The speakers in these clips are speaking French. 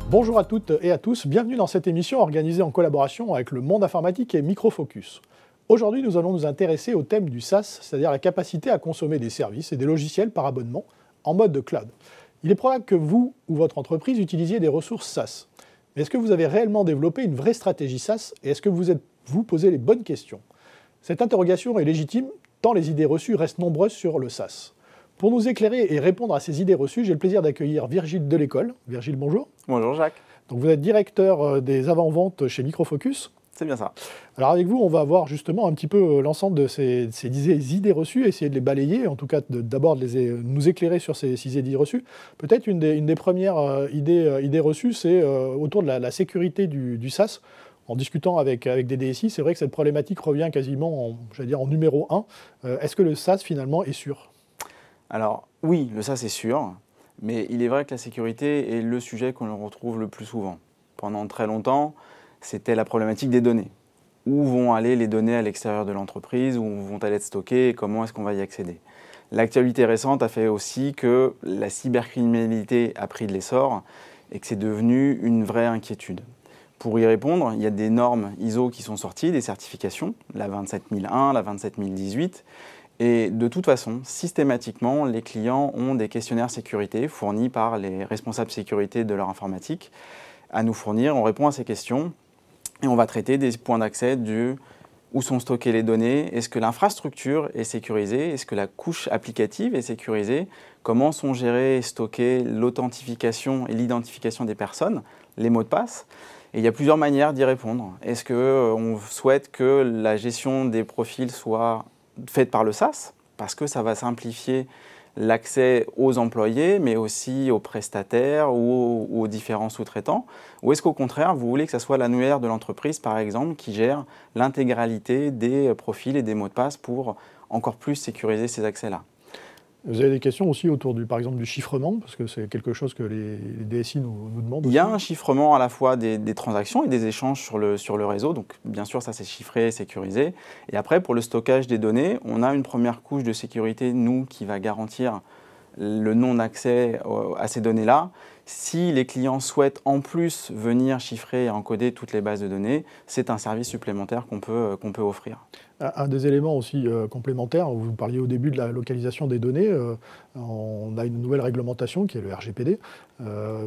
Bonjour à toutes et à tous, bienvenue dans cette émission organisée en collaboration avec le Monde Informatique et Microfocus. Aujourd'hui, nous allons nous intéresser au thème du SaaS, c'est-à-dire la capacité à consommer des services et des logiciels par abonnement en mode de cloud. Il est probable que vous ou votre entreprise utilisiez des ressources SaaS. Mais est-ce que vous avez réellement développé une vraie stratégie SaaS et est-ce que vous posez les bonnes questions? Cette interrogation est légitime tant les idées reçues restent nombreuses sur le SaaS. Pour nous éclairer et répondre à ces idées reçues, j'ai le plaisir d'accueillir Virgile Delécole. Virgile, bonjour. Bonjour Jacques. Donc vous êtes directeur des avant-ventes chez Microfocus. C'est bien ça. Alors avec vous, on va voir justement un petit peu l'ensemble de ces idées reçues, essayer de les balayer, en tout cas d'abord nous éclairer sur ces idées reçues. Peut-être une des premières idées reçues, c'est autour de la sécurité du SaaS. En discutant avec des DSI, c'est vrai que cette problématique revient quasiment en numéro 1. Est-ce que le SaaS finalement est sûr ? Alors oui, le SaaS est sûr, mais il est vrai que la sécurité est le sujet qu'on retrouve le plus souvent. Pendant très longtemps, c'était la problématique des données. Où vont aller les données à l'extérieur de l'entreprise, où vont-elles être stockées et comment est-ce qu'on va y accéder? L'actualité récente a fait aussi que la cybercriminalité a pris de l'essor et que c'est devenu une vraie inquiétude. Pour y répondre, il y a des normes ISO qui sont sorties, des certifications, la 27001, la 27018, et de toute façon, systématiquement, les clients ont des questionnaires sécurité fournis par les responsables sécurité de leur informatique à nous fournir. On répond à ces questions et on va traiter des points d'accès où sont stockées les données, est-ce que l'infrastructure est sécurisée, est-ce que la couche applicative est sécurisée, comment sont gérées et stockées l'authentification et l'identification des personnes, les mots de passe. Et il y a plusieurs manières d'y répondre. Est-ce qu'on souhaite que la gestion des profils soit faite par le SaaS, parce que ça va simplifier l'accès aux employés, mais aussi aux prestataires ou aux différents sous-traitants? Ou est-ce qu'au contraire, vous voulez que ce soit l'annuaire de l'entreprise, par exemple, qui gère l'intégralité des profils et des mots de passe pour encore plus sécuriser ces accès-là? Vous avez des questions aussi autour par exemple, du chiffrement, parce que c'est quelque chose que les DSI nous demandent aussi. Il y a un chiffrement à la fois des transactions et des échanges sur le réseau. Donc, bien sûr, ça, c'est chiffré et sécurisé. Et après, pour le stockage des données, on a une première couche de sécurité, nous, qui va garantir le non-accès à ces données-là. Si les clients souhaitent en plus venir chiffrer et encoder toutes les bases de données, c'est un service supplémentaire qu'on peut offrir. Un des éléments aussi complémentaires, vous parliez au début de la localisation des données, on a une nouvelle réglementation qui est le RGPD.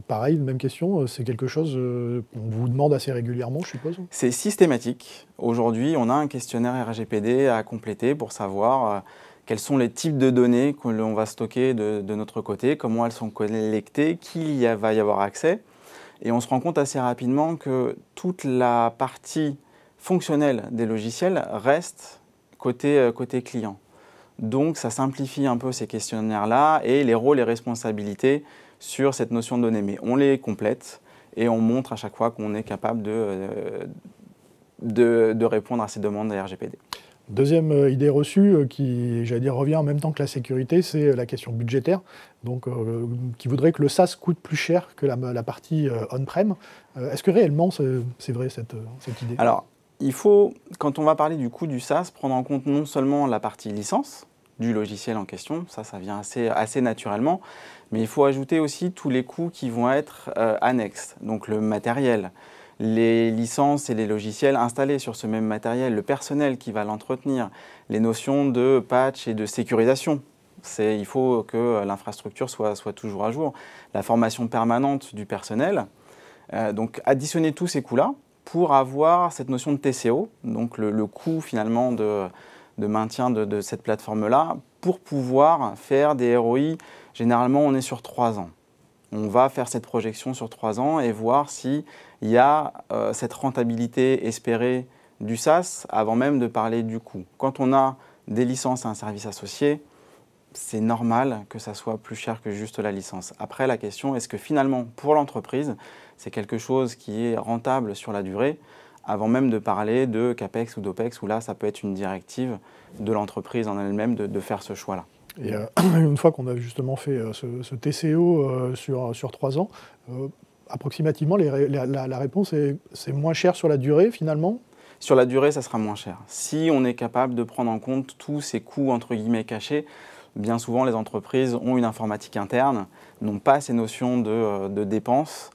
Pareil, même question, c'est quelque chose qu'on vous demande assez régulièrement, je suppose? C'est systématique. Aujourd'hui, on a un questionnaire RGPD à compléter pour savoir quels sont les types de données que l'on va stocker de notre côté, comment elles sont collectées, qui va y avoir accès. Et on se rend compte assez rapidement que toute la partie fonctionnelle des logiciels reste côté client. Donc ça simplifie un peu ces questionnaires-là et les rôles et responsabilités sur cette notion de données. Mais on les complète et on montre à chaque fois qu'on est capable de répondre à ces demandes de RGPD. Deuxième idée reçue qui, j'allais dire, revient en même temps que la sécurité, c'est la question budgétaire. Donc, qui voudrait que le SaaS coûte plus cher que la partie on-prem. Est-ce que réellement c'est vrai cette idée? Alors, il faut, quand on va parler du coût du SaaS, prendre en compte non seulement la partie licence du logiciel en question, ça vient assez naturellement, mais il faut ajouter aussi tous les coûts qui vont être annexes, donc le matériel, les licences et les logiciels installés sur ce même matériel, le personnel qui va l'entretenir, les notions de patch et de sécurisation. Il faut que l'infrastructure soit toujours à jour, la formation permanente du personnel. Donc additionner tous ces coûts-là pour avoir cette notion de TCO, donc le coût finalement de maintien de cette plateforme-là, pour pouvoir faire des ROI. Généralement, on est sur 3 ans. On va faire cette projection sur 3 ans et voir s'il y a cette rentabilité espérée du SaaS avant même de parler du coût. Quand on a des licences et un service associé, c'est normal que ça soit plus cher que juste la licence. Après, la question, est-ce que finalement, pour l'entreprise, c'est quelque chose qui est rentable sur la durée, avant même de parler de CAPEX ou d'OPEX, où là, ça peut être une directive de l'entreprise en elle-même de faire ce choix-là. Et une fois qu'on a justement fait ce TCO sur 3 ans, approximativement, la réponse c'est moins cher sur la durée finalement? Sur la durée, ça sera moins cher. Si on est capable de prendre en compte tous ces coûts entre guillemets cachés, bien souvent les entreprises ont une informatique interne, n'ont pas ces notions de dépenses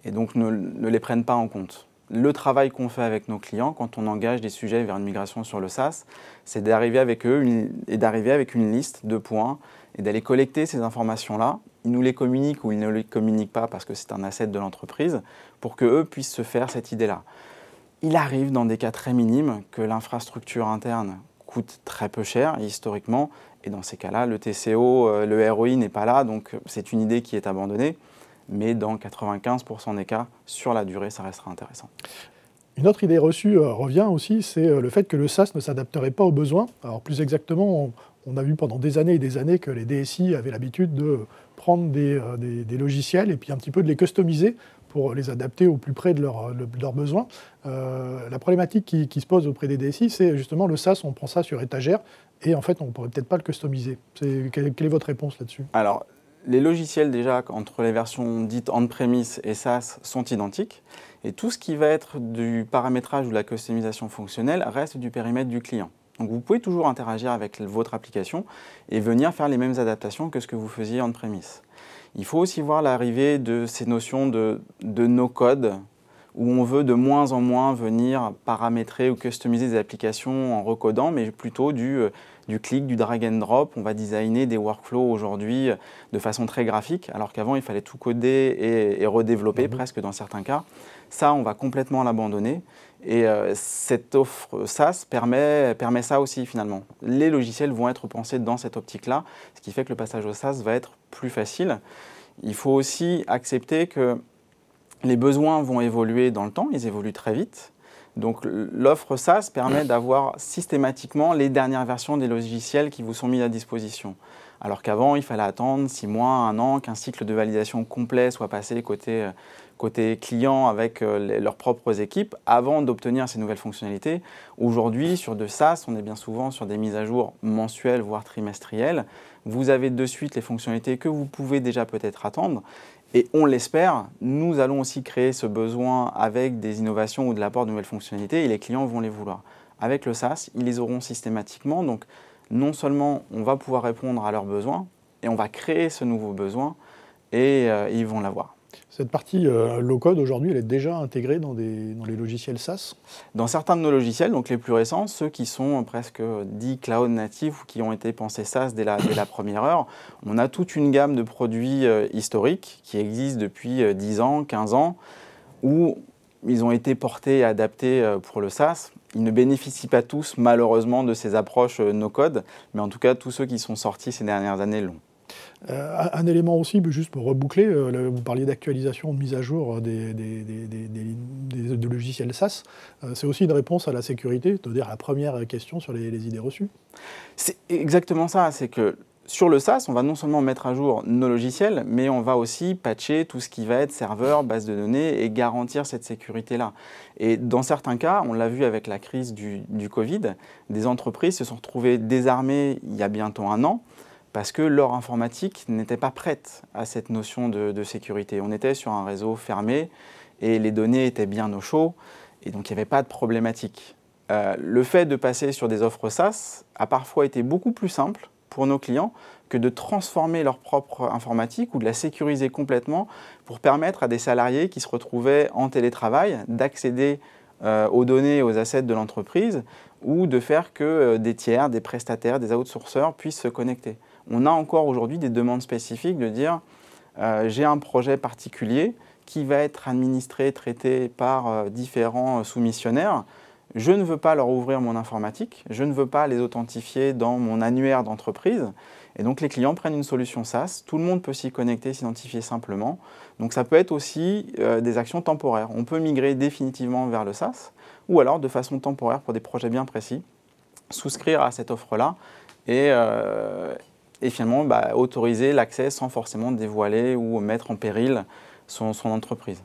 et donc ne les prennent pas en compte. Le travail qu'on fait avec nos clients quand on engage des sujets vers une migration sur le SaaS, c'est d'arriver avec eux d'arriver avec une liste de points et d'aller collecter ces informations-là. Ils nous les communiquent ou ils ne les communiquent pas parce que c'est un asset de l'entreprise pour qu'eux puissent se faire cette idée-là. Il arrive dans des cas très minimes que l'infrastructure interne coûte très peu cher historiquement et dans ces cas-là, le TCO, le ROI n'est pas là, donc c'est une idée qui est abandonnée. Mais dans 95% des cas, sur la durée, ça restera intéressant. Une autre idée reçue revient aussi, c'est le fait que le SaaS ne s'adapterait pas aux besoins. Alors plus exactement, on a vu pendant des années et des années que les DSI avaient l'habitude de prendre des logiciels et puis un petit peu de les customiser pour les adapter au plus près de leurs besoins. La problématique qui se pose auprès des DSI, c'est justement le SaaS, on prend ça sur étagère et en fait, on ne pourrait peut-être pas le customiser. Quelle est votre réponse là-dessus ? Alors, les logiciels déjà, entre les versions dites on-premise et SaaS, sont identiques. Et tout ce qui va être du paramétrage ou de la customisation fonctionnelle reste du périmètre du client. Donc vous pouvez toujours interagir avec votre application et venir faire les mêmes adaptations que ce que vous faisiez on-premise. Il faut aussi voir l'arrivée de ces notions de no-code, où on veut de moins en moins venir paramétrer ou customiser des applications en recodant, mais plutôt du clic, du drag and drop. On va designer des workflows aujourd'hui de façon très graphique, alors qu'avant, il fallait tout coder et redévelopper presque dans certains cas. Ça, on va complètement l'abandonner. Et cette offre SaaS permet ça aussi finalement. Les logiciels vont être pensés dans cette optique-là, ce qui fait que le passage au SaaS va être plus facile. Il faut aussi accepter que les besoins vont évoluer dans le temps, ils évoluent très vite. Donc l'offre SaaS permet d'avoir systématiquement les dernières versions des logiciels qui vous sont mis à disposition. Alors qu'avant, il fallait attendre 6 mois, 1 an, qu'un cycle de validation complet soit passé côté client avec leurs propres équipes avant d'obtenir ces nouvelles fonctionnalités. Aujourd'hui, sur de SaaS, on est bien souvent sur des mises à jour mensuelles, voire trimestrielles. Vous avez de suite les fonctionnalités que vous pouvez déjà peut-être attendre. Et on l'espère, nous allons aussi créer ce besoin avec des innovations ou de l'apport de nouvelles fonctionnalités et les clients vont les vouloir. Avec le SaaS, ils les auront systématiquement. Donc non seulement on va pouvoir répondre à leurs besoins et on va créer ce nouveau besoin et ils vont l'avoir. Cette partie low-code, aujourd'hui, elle est déjà intégrée dans les logiciels SaaS ? Dans certains de nos logiciels, donc les plus récents, ceux qui sont presque dits cloud natifs ou qui ont été pensés SaaS dès la première heure, on a toute une gamme de produits historiques qui existent depuis 10 ans, 15 ans, où ils ont été portés et adaptés pour le SaaS. Ils ne bénéficient pas tous, malheureusement, de ces approches no-code, mais en tout cas, tous ceux qui sont sortis ces dernières années l'ont. Un élément aussi, juste pour reboucler, vous parliez d'actualisation, de mise à jour des logiciels SaaS. C'est aussi une réponse à la sécurité, c'est-à-dire à la première question sur les idées reçues. C'est exactement ça, c'est que sur le SaaS, on va non seulement mettre à jour nos logiciels, mais on va aussi patcher tout ce qui va être serveur, base de données et garantir cette sécurité-là. Et dans certains cas, on l'a vu avec la crise du Covid, des entreprises se sont retrouvées désarmées il y a bientôt 1 an, parce que leur informatique n'était pas prête à cette notion de sécurité. On était sur un réseau fermé et les données étaient bien au chaud et donc il n'y avait pas de problématique. Le fait de passer sur des offres SaaS a parfois été beaucoup plus simple pour nos clients que de transformer leur propre informatique ou de la sécuriser complètement pour permettre à des salariés qui se retrouvaient en télétravail d'accéder aux données et aux assets de l'entreprise ou de faire que des tiers, des prestataires, des outsourceurs puissent se connecter. On a encore aujourd'hui des demandes spécifiques de dire j'ai un projet particulier qui va être administré, traité par différents soumissionnaires. Je ne veux pas leur ouvrir mon informatique, je ne veux pas les authentifier dans mon annuaire d'entreprise. Et donc les clients prennent une solution SaaS, tout le monde peut s'y connecter, s'identifier simplement. Donc ça peut être aussi des actions temporaires. On peut migrer définitivement vers le SaaS ou alors de façon temporaire pour des projets bien précis, souscrire à cette offre-là et finalement autoriser l'accès sans forcément dévoiler ou mettre en péril son entreprise.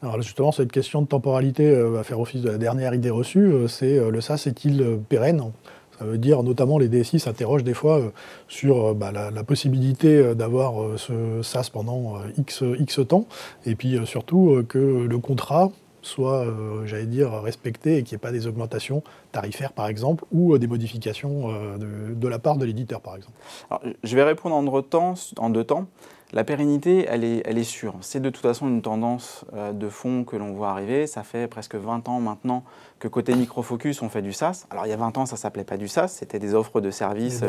Alors justement, cette question de temporalité va faire office de la dernière idée reçue, c'est le SaaS est-il pérenne ? Ça veut dire notamment les DSI s'interrogent des fois sur la possibilité d'avoir ce SaaS pendant X temps, et puis surtout que le contrat soit, j'allais dire, respecté et qu'il n'y ait pas des augmentations tarifaires, par exemple, ou des modifications de la part de l'éditeur, par exemple. Alors, je vais répondre en deux temps. La pérennité, elle est sûre. C'est de toute façon une tendance de fond que l'on voit arriver. Ça fait presque 20 ans maintenant que côté Micro Focus, on fait du SaaS. Alors il y a 20 ans, ça ne s'appelait pas du SaaS, c'était des offres de services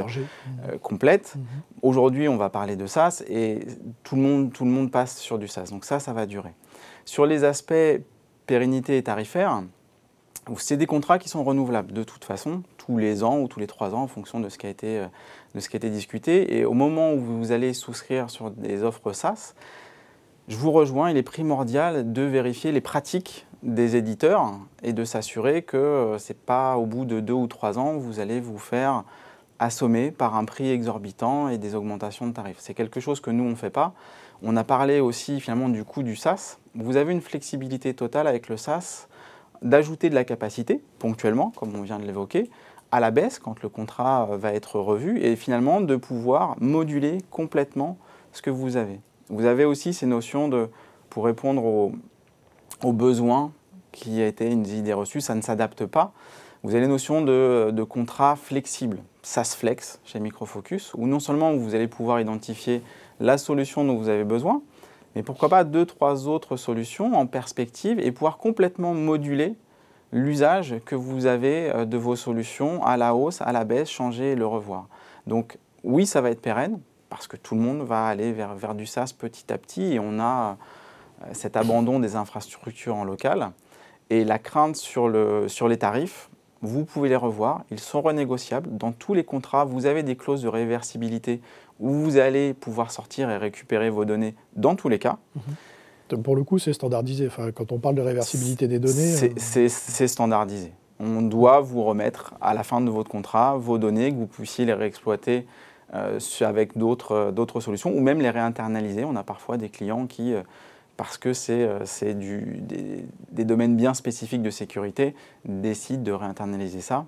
complètes. Aujourd'hui, on va parler de SaaS et tout le monde passe sur du SaaS. Donc ça va durer. Sur les aspects pérennité et tarifaire, c'est des contrats qui sont renouvelables de toute façon, tous les ans ou tous les 3 ans en fonction de ce qui a été discuté. Et au moment où vous allez souscrire sur des offres SaaS, je vous rejoins, il est primordial de vérifier les pratiques des éditeurs et de s'assurer que ce n'est pas au bout de 2 ou 3 ans vous allez vous faire assommer par un prix exorbitant et des augmentations de tarifs. C'est quelque chose que nous, on ne fait pas. On a parlé aussi finalement du coût du SaaS. Vous avez une flexibilité totale avec le SaaS d'ajouter de la capacité, ponctuellement, comme on vient de l'évoquer, à la baisse quand le contrat va être revu, et finalement de pouvoir moduler complètement ce que vous avez. Vous avez aussi ces notions pour répondre aux besoins qui a été une idée reçue, ça ne s'adapte pas. Vous avez les notions de contrat flexible, SaaS Flex chez Micro Focus, où non seulement vous allez pouvoir identifier la solution dont vous avez besoin, mais pourquoi pas 2-3 autres solutions en perspective et pouvoir complètement moduler l'usage que vous avez de vos solutions à la hausse, à la baisse, changer et le revoir. Donc oui, ça va être pérenne parce que tout le monde va aller vers du SaaS petit à petit et on a cet abandon des infrastructures en local. Et la crainte sur les tarifs, vous pouvez les revoir, ils sont renégociables. Dans tous les contrats, vous avez des clauses de réversibilité où vous allez pouvoir sortir et récupérer vos données dans tous les cas. Pour le coup, c'est standardisé. Enfin, quand on parle de réversibilité des données... C'est standardisé. On doit vous remettre à la fin de votre contrat vos données, que vous puissiez les réexploiter avec d'autres solutions ou même les réinternaliser. On a parfois des clients qui, parce que c'est des domaines bien spécifiques de sécurité, décident de réinternaliser ça.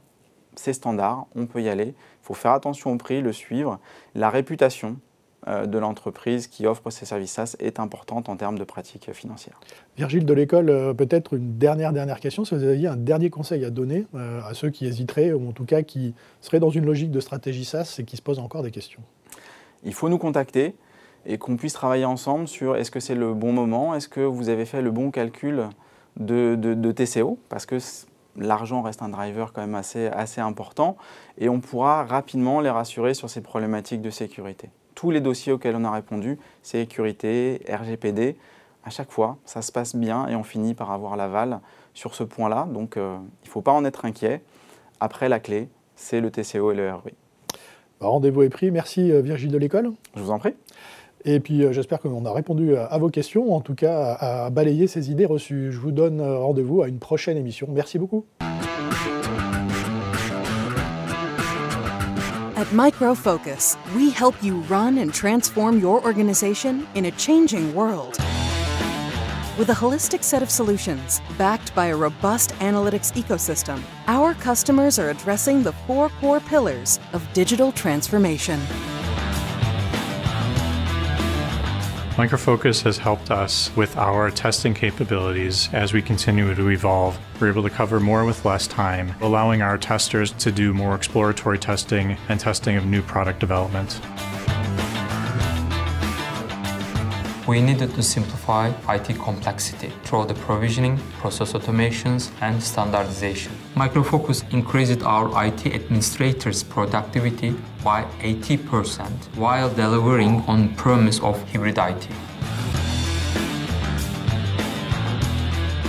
C'est standard, on peut y aller. Il faut faire attention au prix, le suivre. La réputation de l'entreprise qui offre ces services SaaS est importante en termes de pratiques financières. Virgile de l'école, peut-être une dernière question. Si vous aviez un dernier conseil à donner à ceux qui hésiteraient, ou en tout cas qui seraient dans une logique de stratégie SaaS et qui se posent encore des questions. Il faut nous contacter et qu'on puisse travailler ensemble sur est-ce que c'est le bon moment, est-ce que vous avez fait le bon calcul de TCO, parce que l'argent reste un driver quand même assez important et on pourra rapidement les rassurer sur ces problématiques de sécurité. Tous les dossiers auxquels on a répondu, sécurité, RGPD, à chaque fois, ça se passe bien et on finit par avoir l'aval sur ce point-là. Donc, il ne faut pas en être inquiet. Après, la clé, c'est le TCO et le ROI. Rendez-vous est pris. Merci Virgile de l'école. Je vous en prie. Et puis, j'espère qu'on a répondu à vos questions, en tout cas à balayer ces idées reçues. Je vous donne rendez-vous à une prochaine émission. Merci beaucoup. At Micro Focus, we help you run and transform your organization in a changing world. With a holistic set of solutions, backed by a robust analytics ecosystem, our customers are addressing the 4 core pillars of digital transformation. Micro Focus has helped us with our testing capabilities as we continue to evolve. We're able to cover more with less time, allowing our testers to do more exploratory testing and testing of new product development. We needed to simplify IT complexity through the provisioning, process automations, and standardization. Micro Focus increased our IT administrators' productivity by 80% while delivering on promise of hybrid IT.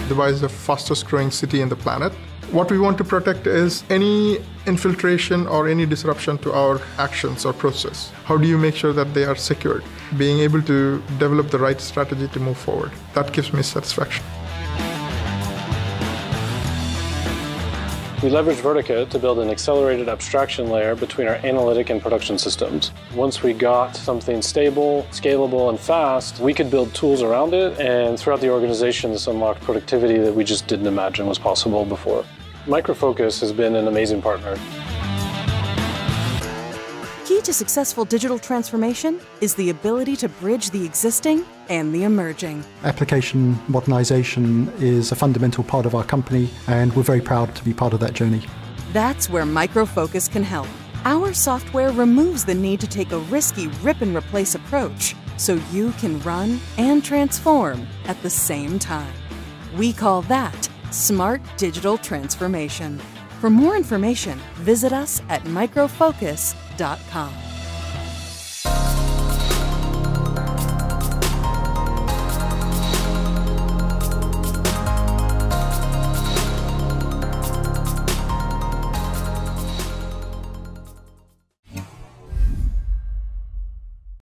Dubai is the fastest growing city in the planet. What we want to protect is any infiltration or any disruption to our actions or process. How do you make sure that they are secured? Being able to develop the right strategy to move forward. That gives me satisfaction. We leveraged Vertica to build an accelerated abstraction layer between our analytic and production systems. Once we got something stable, scalable, and fast, we could build tools around it, and throughout the organization, this unlocked productivity that we just didn't imagine was possible before. Micro Focus has been an amazing partner. Key to successful digital transformation is the ability to bridge the existing and the emerging. Application modernization is a fundamental part of our company, and we're very proud to be part of that journey. That's where Micro Focus can help. Our software removes the need to take a risky rip-and-replace approach so you can run and transform at the same time. We call that smart digital transformation. For more information, visit us at microfocus.com.